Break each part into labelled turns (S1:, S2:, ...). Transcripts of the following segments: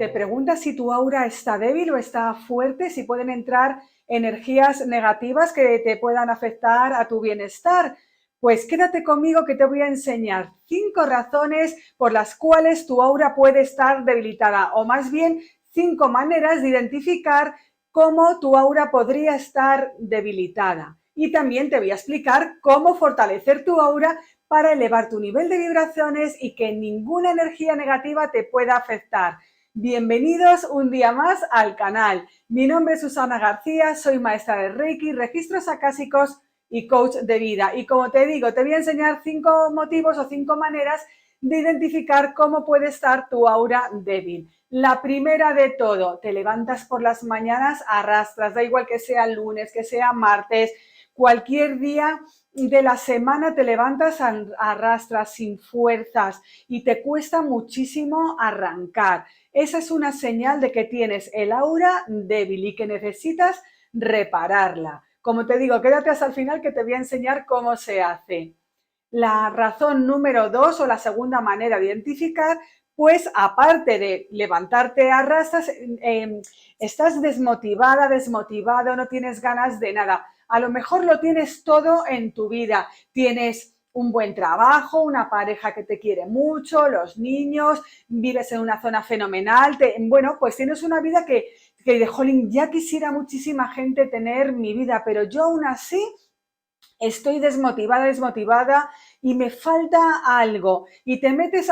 S1: ¿Te preguntas si tu aura está débil o está fuerte? Si pueden entrar energías negativas que te puedan afectar a tu bienestar. Pues quédate conmigo que te voy a enseñar 5 razones por las cuales tu aura puede estar debilitada, o más bien 5 maneras de identificar cómo tu aura podría estar debilitada. Y también te voy a explicar cómo fortalecer tu aura para elevar tu nivel de vibraciones y que ninguna energía negativa te pueda afectar. Bienvenidos un día más al canal. Mi nombre es Susana García, soy maestra de Reiki, registros acásicos y coach de vida. Y como te digo, te voy a enseñar 5 motivos o 5 maneras de identificar cómo puede estar tu aura débil. La primera de todo, te levantas por las mañanas, arrastras, da igual que sea lunes, que sea martes, cualquier día de la semana te levantas, arrastras sin fuerzas y te cuesta muchísimo arrancar. Esa es una señal de que tienes el aura débil y que necesitas repararla. Como te digo, quédate hasta el final que te voy a enseñar cómo se hace. La razón número 2 o la segunda manera de identificar, pues aparte de levantarte a rastas, estás desmotivada, desmotivado, no tienes ganas de nada. A lo mejor lo tienes todo en tu vida. Tienes un buen trabajo, una pareja que te quiere mucho, los niños, vives en una zona fenomenal. Bueno, pues tienes una vida que de jolín, ya quisiera muchísima gente tener mi vida, pero yo aún así estoy desmotivada, desmotivada y me falta algo. Y te metes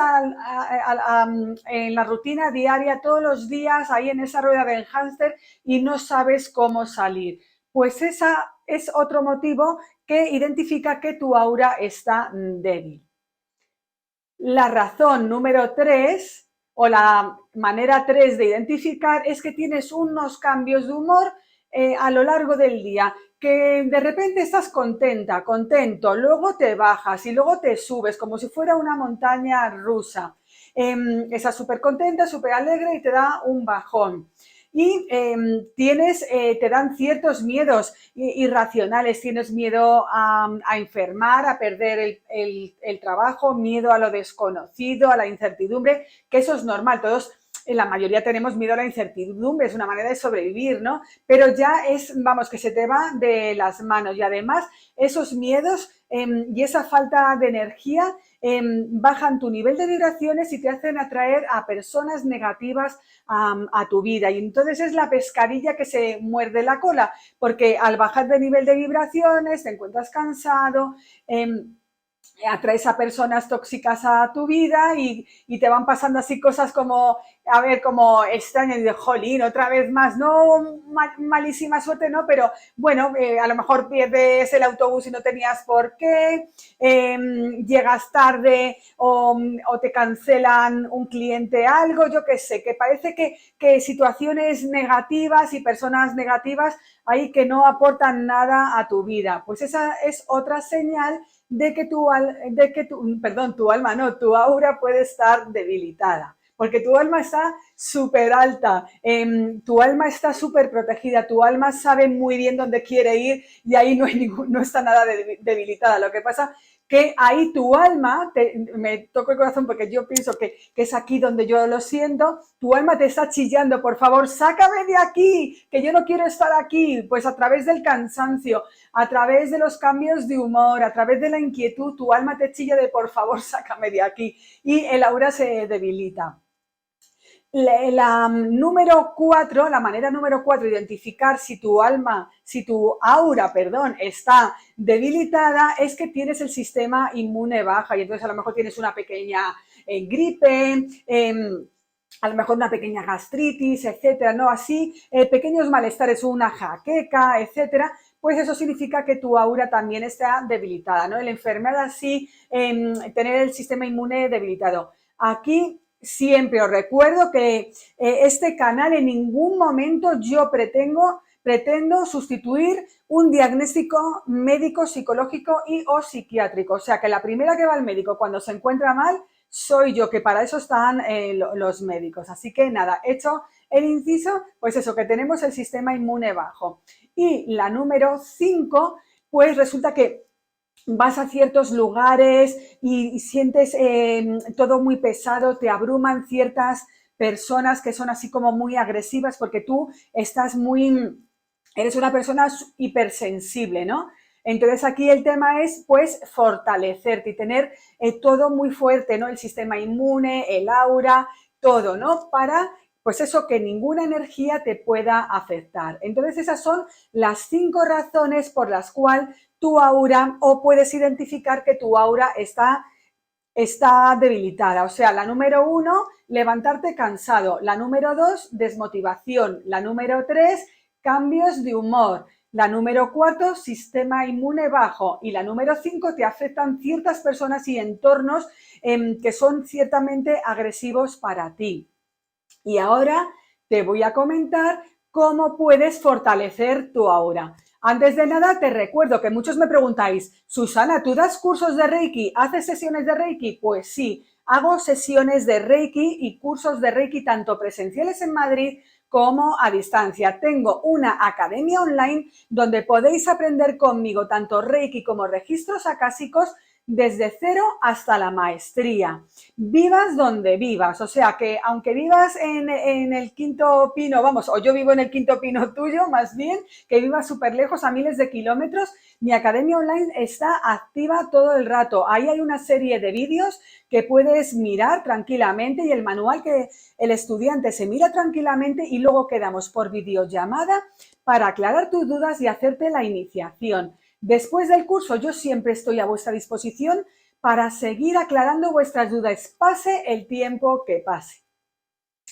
S1: en la rutina diaria todos los días, ahí en esa rueda del hámster y no sabes cómo salir. Pues esa es otro motivo que identifica que tu aura está débil. La razón número 3 o la manera 3 de identificar es que tienes unos cambios de humor a lo largo del día, que de repente estás contenta, contento, luego te bajas y luego te subes como si fuera una montaña rusa. Estás súper contenta, súper alegre y te da un bajón. Y te dan ciertos miedos irracionales, tienes miedo a enfermar, a perder el trabajo, miedo a lo desconocido, a la incertidumbre, que eso es normal, todos en la mayoría tenemos miedo a la incertidumbre, es una manera de sobrevivir, ¿no? Pero ya es, vamos, que se te va de las manos y además esos miedos y esa falta de energía bajan tu nivel de vibraciones y te hacen atraer a personas negativas a tu vida. Y entonces es la pescadilla que se muerde la cola, porque al bajar de nivel de vibraciones te encuentras cansado, atraes a personas tóxicas a tu vida y te van pasando así cosas como, a ver, como extrañas, y de jolín, otra vez más, no, malísima suerte, no, pero bueno, a lo mejor pierdes el autobús y no tenías por qué, llegas tarde o te cancelan un cliente algo, yo qué sé, que parece que situaciones negativas y personas negativas ahí que no aportan nada a tu vida. Pues esa es otra señal de que tu alma, no, tu aura puede estar debilitada, porque tu alma está súper alta, tu alma está súper protegida, tu alma sabe muy bien dónde quiere ir y ahí no está nada debilitada. Lo que pasa que ahí tu alma, me toco el corazón porque yo pienso que es aquí donde yo lo siento, tu alma te está chillando, por favor, sácame de aquí, que yo no quiero estar aquí, pues a través del cansancio, a través de los cambios de humor, a través de la inquietud, tu alma te chilla de por favor, sácame de aquí y el aura se debilita. Número 4, la manera número 4 de identificar si tu aura, perdón, está debilitada es que tienes el sistema inmune baja y entonces a lo mejor tienes una pequeña gripe, a lo mejor una pequeña gastritis, etcétera, ¿no? Así, pequeños malestares, una jaqueca, etcétera, pues eso significa que tu aura también está debilitada, ¿no? El enfermar así, tener el sistema inmune debilitado. Aquí siempre os recuerdo que este canal en ningún momento yo pretendo sustituir un diagnóstico médico, psicológico y o psiquiátrico. O sea, que la primera que va al médico cuando se encuentra mal soy yo, que para eso están los médicos. Así que nada, hecho el inciso, pues eso, que tenemos el sistema inmune bajo. Y la número 5, pues resulta que vas a ciertos lugares y sientes todo muy pesado, te abruman ciertas personas que son así como muy agresivas porque tú eres una persona hipersensible, ¿no? Entonces aquí el tema es pues fortalecerte y tener todo muy fuerte, ¿no? El sistema inmune, el aura, todo, ¿no? Para pues eso, que ninguna energía te pueda afectar. Entonces esas son las 5 razones por las cuales tu aura, o puedes identificar que tu aura está debilitada. O sea, la número 1, levantarte cansado. La número 2, desmotivación. La número 3, cambios de humor. La número 4, sistema inmune bajo. Y la número 5, te afectan ciertas personas y entornos que son ciertamente agresivos para ti. Y ahora te voy a comentar cómo puedes fortalecer tu aura. Antes de nada, te recuerdo que muchos me preguntáis, Susana, ¿tú das cursos de Reiki? ¿Haces sesiones de Reiki? Pues sí, hago sesiones de Reiki y cursos de Reiki tanto presenciales en Madrid como a distancia. Tengo una academia online donde podéis aprender conmigo tanto Reiki como registros acásicos desde cero hasta la maestría. Vivas donde vivas, o sea que aunque vivas en el Quinto Pino, vamos, o yo vivo en el Quinto Pino tuyo, más bien, que vivas súper lejos, a miles de kilómetros, mi academia online está activa todo el rato. Ahí hay una serie de vídeos que puedes mirar tranquilamente y el manual que el estudiante se mira tranquilamente y luego quedamos por videollamada para aclarar tus dudas y hacerte la iniciación. Después del curso yo siempre estoy a vuestra disposición para seguir aclarando vuestras dudas, pase el tiempo que pase.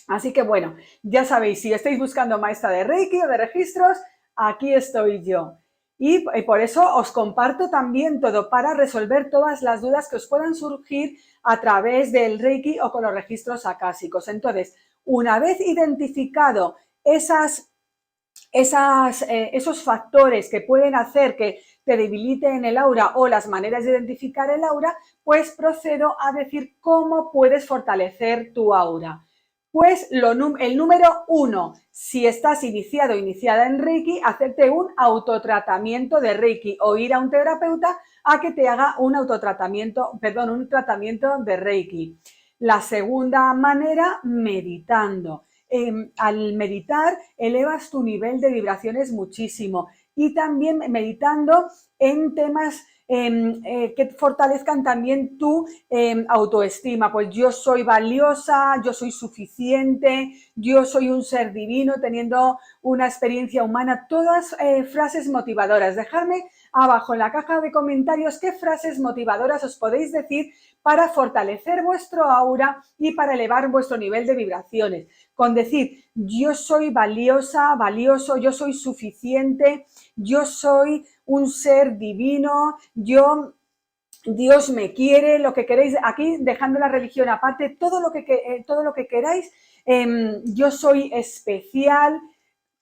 S1: Así que bueno, ya sabéis, si estáis buscando maestra de Reiki o de registros, aquí estoy yo. Y por eso os comparto también todo para resolver todas las dudas que os puedan surgir a través del Reiki o con los registros acásicos. Entonces, una vez identificado esos factores que pueden hacer que te debiliten el aura o las maneras de identificar el aura, pues procedo a decir cómo puedes fortalecer tu aura. Pues el número 1, si estás iniciado o iniciada en Reiki, hacerte un autotratamiento de Reiki o ir a un terapeuta a que te haga un tratamiento de Reiki. La segunda manera, meditando. Al meditar elevas tu nivel de vibraciones muchísimo y también meditando en temas que fortalezcan también tu autoestima, pues yo soy valiosa, yo soy suficiente, yo soy un ser divino teniendo una experiencia humana, todas frases motivadoras. Dejadme abajo en la caja de comentarios qué frases motivadoras os podéis decir para fortalecer vuestro aura y para elevar vuestro nivel de vibraciones. Con decir, yo soy valiosa, valioso, yo soy suficiente, yo soy un ser divino, Dios me quiere, lo que queréis, aquí dejando la religión aparte, todo lo que queráis, yo soy especial,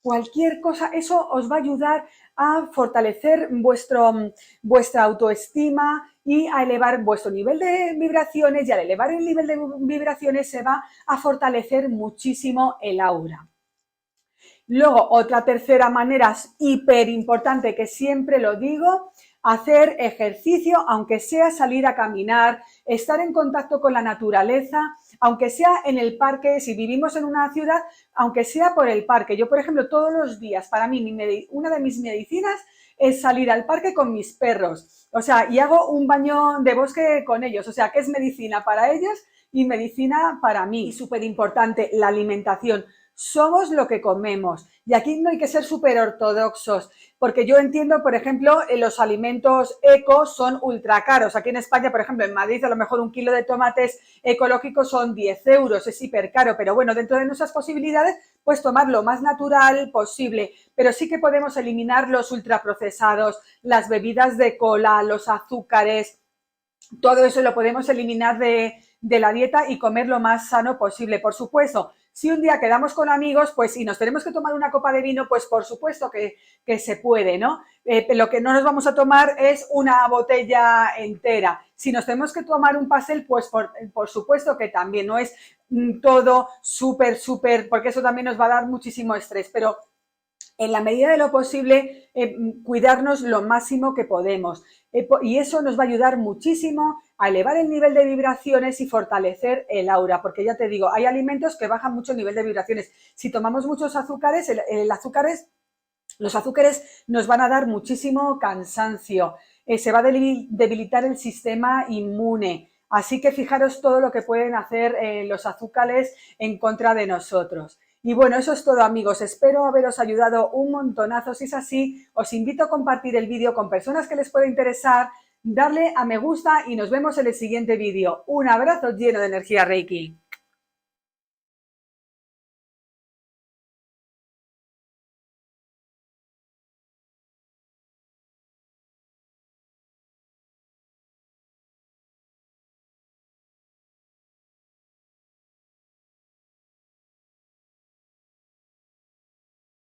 S1: cualquier cosa, eso os va a ayudar a fortalecer vuestra autoestima y a elevar vuestro nivel de vibraciones, y al elevar el nivel de vibraciones se va a fortalecer muchísimo el aura. Luego, otra tercera manera hiper importante que siempre lo digo, hacer ejercicio, aunque sea salir a caminar, estar en contacto con la naturaleza, aunque sea en el parque, si vivimos en una ciudad, aunque sea por el parque. Yo, por ejemplo, todos los días, para mí, una de mis medicinas es salir al parque con mis perros. O sea, y hago un baño de bosque con ellos. O sea, que es medicina para ellos y medicina para mí. Y súper importante, la alimentación. Somos lo que comemos. Y aquí no hay que ser súper ortodoxos, porque yo entiendo, por ejemplo, los alimentos ecos son ultra caros. Aquí en España, por ejemplo, en Madrid, a lo mejor un kilo de tomates ecológicos son 10 euros, es hiper caro, pero bueno, dentro de nuestras posibilidades, pues tomar lo más natural posible. Pero sí que podemos eliminar los ultraprocesados, las bebidas de cola, los azúcares, todo eso lo podemos eliminar de la dieta y comer lo más sano posible. Por supuesto, si un día quedamos con amigos, pues y nos tenemos que tomar una copa de vino, pues por supuesto que se puede, ¿no? Lo que no nos vamos a tomar es una botella entera. Si nos tenemos que tomar un pastel, pues por supuesto que también, no es todo súper, porque eso también nos va a dar muchísimo estrés, pero en la medida de lo posible, cuidarnos lo máximo que podemos. Y eso nos va a ayudar muchísimo a elevar el nivel de vibraciones y fortalecer el aura, porque ya te digo, hay alimentos que bajan mucho el nivel de vibraciones. Si tomamos muchos azúcares, los azúcares nos van a dar muchísimo cansancio, se va a debilitar el sistema inmune. Así que fijaros todo lo que pueden hacer los azúcares en contra de nosotros. Y bueno, eso es todo, amigos. Espero haberos ayudado un montonazo. Si es así, os invito a compartir el vídeo con personas que les pueda interesar, darle a me gusta y nos vemos en el siguiente vídeo. Un abrazo lleno de energía Reiki.